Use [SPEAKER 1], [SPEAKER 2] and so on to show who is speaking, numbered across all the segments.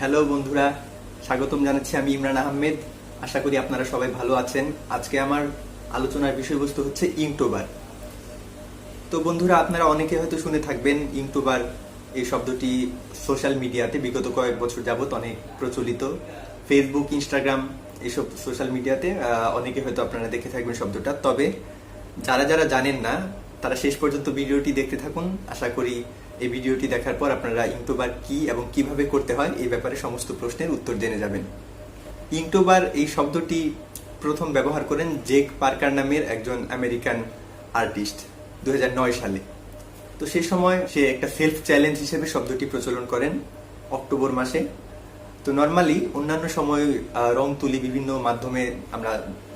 [SPEAKER 1] Hello বন্ধুরা, স্বাগতম জানাচ্ছি আমি ইমরান আহমেদ। আশা করি আপনারা সবাই ভালো আছেন। আজকে আমার আলোচনার বিষয়বস্তু হচ্ছে ইঙ্কটোবার। তো বন্ধুরা, আপনারা অনেকে হয়তো শুনে থাকবেন ইঙ্কটোবার এই শব্দটি সোশ্যাল মিডিয়াতে বিগত কয়েক বছর যাবত অনেক প্রচলিত। ফেসবুক, ইনস্টাগ্রাম এইসব সোশ্যাল মিডিয়াতে অনেকে হয়তো আপনারা দেখে থাকবেন শব্দটা। তবে যারা যারা জানেন না তারা শেষ পর্যন্ত ভিডিওটি দেখতে থাকুন। আশা করি এই ভিডিওটি দেখার পর আপনারা ইঙ্কটোবার কি এবং কিভাবে করতে হয় এই ব্যাপারে সমস্ত প্রশ্নের উত্তর জেনে যাবেন। ইঙ্কটোবার এই শব্দটি প্রথম ব্যবহার করেন জেক পার্কার নামের একজন আমেরিকান আর্টিস্ট 2009 সালে। তো সেই সময় সে একটা সেলফ চ্যালেঞ্জ হিসেবে শব্দটি প্রচলন করেন অক্টোবর মাসে। তো নর্মালি অন্যান্য সময় রং তুলি, বিভিন্ন মাধ্যমে আমরা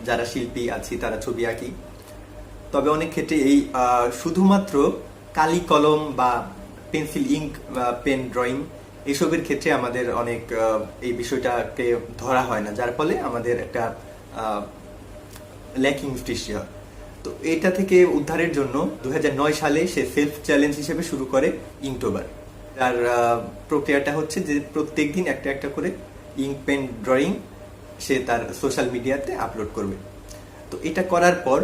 [SPEAKER 1] যারা শিল্পী আছি তারা ছবি আঁকি। তবে অনেক ক্ষেত্রে এই শুধুমাত্র কালি কলম বা পেন্সিল, ইঙ্ক, পেন, ড্রয়িং এসবের ক্ষেত্রে আমাদের অনেক এই বিষয়টাকে ধরা হয় না, যার ফলে আমাদের একটা ল্যাকিং সৃষ্টি হয়। তো এটা থেকে উদ্ধারের জন্য 2009 সালে সে সেলফ চ্যালেঞ্জ হিসেবে শুরু করে ইঙ্কটোবার। তার প্রক্রিয়াটা হচ্ছে যে প্রত্যেক দিন একটা একটা করে ইঙ্ক, পেন, ড্রয়িং সে তার সোশ্যাল মিডিয়াতে আপলোড করবে। তো এটা করার পর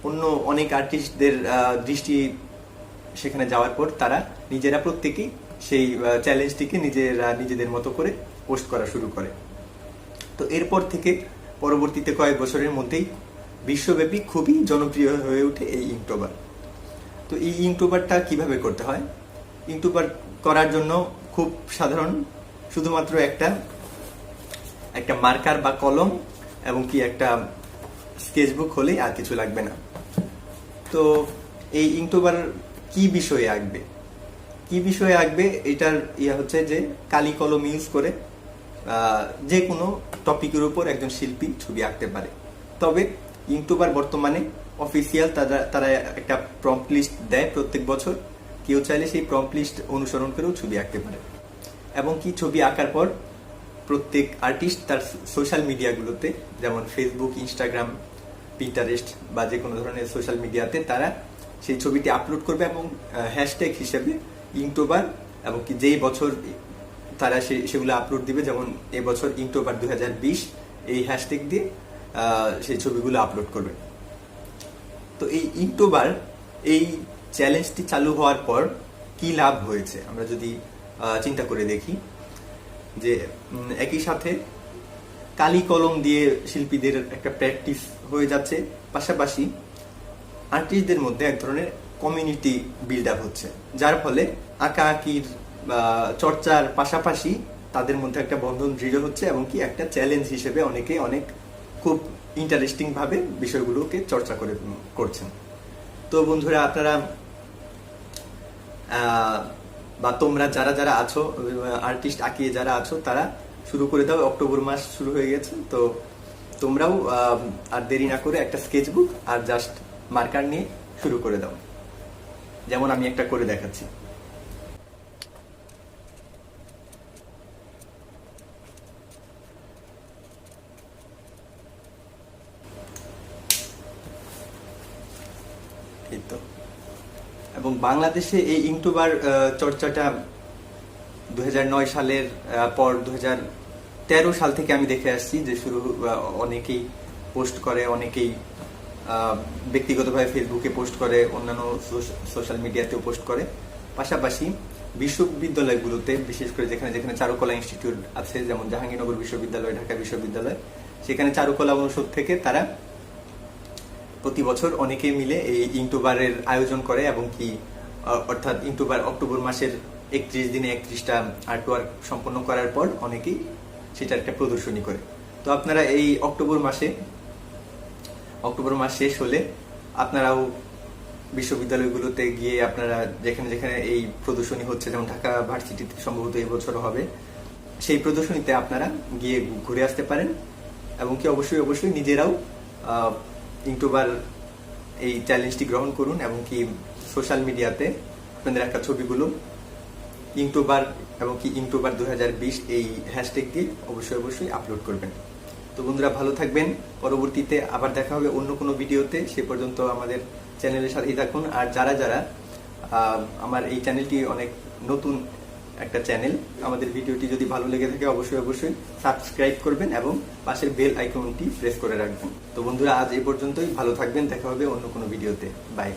[SPEAKER 1] অন্য অনেক আর্টিস্টদের দৃষ্টি সেখানে যাওয়ার পর তারা নিজেরা প্রত্যেকেই সেই চ্যালেঞ্জটিকে নিজেদের মতো করে পোস্ট করা শুরু করে। তো এরপর থেকে পরবর্তীতে কয়েক বছরের মধ্যেই বিশ্বব্যাপী খুবই জনপ্রিয় হয়ে ওঠে এই ইঙ্কটোবার। তো এই ইঙ্কটোবারটা কিভাবে করতে হয়? ইঙ্কটোবার করার জন্য খুব সাধারণ, শুধুমাত্র একটা মার্কার বা কলম এবং কি একটা স্কেচবুক হলেই আর কিছু লাগবে না। তো এই ইঙ্কটোবার কি বিষয়ে আঁকবে এটার হচ্ছে যে কালি কলম ইউজ করে যে কোনো টপিকের উপর একজন শিল্পী ছবি আঁকতে পারে। তবে ইঙ্কটোবার বর্তমানে অফিসিয়াল তারা একটা প্রম্পট লিস্ট দেয় প্রত্যেক বছর। কেউ চাইলে সেই প্রম্পট লিস্ট অনুসরণ করেও ছবি আঁকতে পারে। এবং কি ছবি আঁকার পর প্রত্যেক আর্টিস্ট তার সোশ্যাল মিডিয়াগুলোতে, যেমন ফেসবুক, ইনস্টাগ্রাম, পিন্টারেস্ট বা যে কোনো ধরনের সোশ্যাল মিডিয়াতে তারা সেই ছবিটি আপলোড করবে এবং হ্যাশট্যাগ হিসেবে ইঙ্কটোবার, এবং কি যেই বছর তারা সেগুলো আপলোড দিবে, যেমন এবছর ইঙ্কটোবার 2020 এই হ্যাশট্যাগ দিয়ে সেই ছবিগুলো আপলোড করবে। তো এই ইঙ্কটোবার এই চ্যালেঞ্জটি চালু হওয়ার পর কি লাভ হয়েছে আমরা যদি চিন্তা করে দেখি, যে একই সাথে কালি কলম দিয়ে শিল্পীদের একটা প্র্যাকটিস হয়ে যাচ্ছে, পাশাপাশি আর্টিস্টদের মধ্যে এক ধরনের কমিউনিটি বিল্ড আপ হচ্ছে, যার ফলে আঁকাআঁকির চর্চার পাশাপাশি তাদের মধ্যে একটা বন্ধন দৃঢ় হচ্ছে এবং কি একটা চ্যালেঞ্জ হিসেবে অনেকে অনেক খুব ইন্টারেস্টিং ভাবে বিষয়গুলোকে চর্চা করছেন। তো বন্ধুরা, আপনারা বা তোমরা যারা আছো, আর্টিস্ট আঁকিয়ে যারা আছো, তারা শুরু করে দাও। অক্টোবর মাস শুরু হয়ে গেছে, তো তোমরাও আর দেরি না করে একটা স্কেচবুক আর জাস্ট মার্কার নিয়ে শুরু করে দাও, যেমন আমি একটা করে দেখাচ্ছি। এবং বাংলাদেশে এই ইঙ্কটোবার চর্চাটা 2009 সালের পর 2013 সাল থেকে আমি দেখে আসছি যে শুরু, অনেকেই পোস্ট করে, অনেকেই ব্যক্তিগতভাবে ফেসবুকে পোস্ট করে, অন্যান্য সোশ্যাল মিডিয়াতেও পোস্ট করে। পাশাপাশি বিশ্ববিদ্যালয়গুলোতে, বিশেষ করে যেখানে যেখানে চারুকলা ইনস্টিটিউট আছে, যেমন জাহাঙ্গীরনগর বিশ্ববিদ্যালয়, ঢাকা বিশ্ববিদ্যালয়, সেখানে চারুকলা অনুষদ থেকে তারা প্রতি বছর অনেকে মিলে এই ইঙ্কটোবারের আয়োজন করে এবং কি অর্থাৎ ইঙ্কটোবার অক্টোবর মাসের 31 দিনে 31টা আর্টওয়ার্ক সম্পন্ন করার পর অনেকেই সেটা একটা প্রদর্শনী করে। তো আপনারা এই অক্টোবর মাস শেষ হলে আপনারাও বিশ্ববিদ্যালয়গুলোতে গিয়ে আপনারা যেখানে যেখানে এই প্রদর্শনী হচ্ছে, যেমন ঢাকা ভার্সিটিতে সম্ভবত এই বছর হবে, সেই প্রদর্শনীতে আপনারা গিয়ে ঘুরে আসতে পারেন এবং কি অবশ্যই নিজেরাও ইঙ্কটোবার এই চ্যালেঞ্জটি গ্রহণ করুন এবং কি সোশ্যাল মিডিয়াতে আপনাদের একটা ছবিগুলো ইঙ্কটোবার এবং কি ইঙ্কটোবার 2020 এই হ্যাশট্যাগ দিয়ে অবশ্যই আপলোড করবেন। তো বন্ধুরা, ভালো থাকবেন। পরবর্তীতে আবার দেখা হবে অন্য কোনো ভিডিওতে। সে পর্যন্ত আমাদের চ্যানেলের সাথেই থাকুন। আর যারা আমার এই চ্যানেলটি অনেক নতুন একটা চ্যানেল। আমাদের ভিডিওটি যদি ভালো লেগে থাকে অবশ্যই অবশ্যই সাবস্ক্রাইব করবেন এবং পাশের বেল আইকনটি প্রেস করে রাখবেন। তো বন্ধুরা, আজ এই পর্যন্তই। ভালো থাকবেন, দেখা হবে অন্য কোনো ভিডিওতে। বাই।